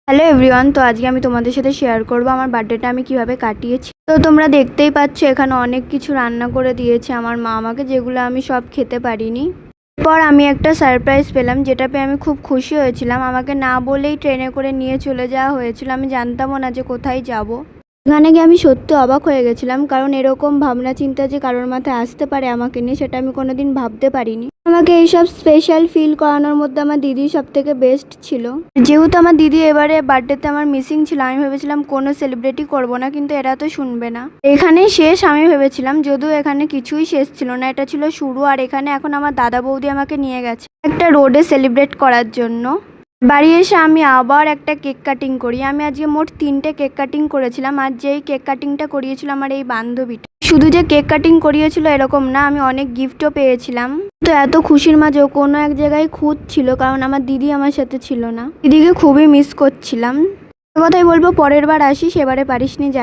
Hello everyone, তো আজকে আমি তোমাদের সাথে শেয়ার করব আমার বার্থডেটা আমি কিভাবে কাটিয়েছি। তো তোমরা দেখতেই পাচ্ছ এখানে অনেক কিছু রান্না করে দিয়েছে আমার মা আমাকে, যেগুলো আমি সব খেতে পারিনি। এরপর আমি একটা সারপ্রাইজ পেলাম, যেটা পেয়ে আমি খুব খুশি হয়েছিলাম। আমাকে না বলেই ট্রেনে করে নিয়ে চলে যাওয়া হয়েছিল, আমি জানতামও না যে কোথায় যাব। এখানে গিয়ে আমি সত্যি অবাক হয়ে গেছিলাম, কারণ এরকম ভাবনা চিন্তা যে কারোর মাথায় আসতে পারে আমাকে নিয়ে, সেটা আমি কোনোদিন ভাবতে পারিনি। আমাকে এইসব স্পেশাল ফিল করানোর মধ্যে আমার দিদি সব থেকে বেস্ট ছিল। যেহেতু আমার দিদি এবারে বার্থডেতে আমার মিসিং ছিল, আমি ভেবেছিলাম কোনো সেলিব্রেটই করব না, কিন্তু এরা তো শুনবে না। এখানেই শেষ আমি ভেবেছিলাম, যদিও এখানে কিছুই শেষ ছিল না, এটা ছিল শুরু। আর এখানে এখন আমার দাদা বৌদি আমাকে নিয়ে গেছে একটা রোডে সেলিব্রেট করার জন্য। বাড়ি এসে আমি আবার একটা কেক কাটিং করি। আমি আজকে মোট 3টে কেক কাটিং করেছিলাম, আর যেই কেক কাটিংটা করিয়েছিল আমার এই বান্ধবীটা, শুধু যে কেক কাটিং করিয়েছিল এরকম না, আমি অনেক গিফটও পেয়েছিলাম। তো এত খুশির মাঝেও কোনো এক জায়গায় খুঁত ছিল, কারণ আমার দিদি আমার সাথে ছিল না। দিদিকে খুবই মিস করছিলাম। কথাই বলবো, পরের বার আসিস, এবারে পারিসনি।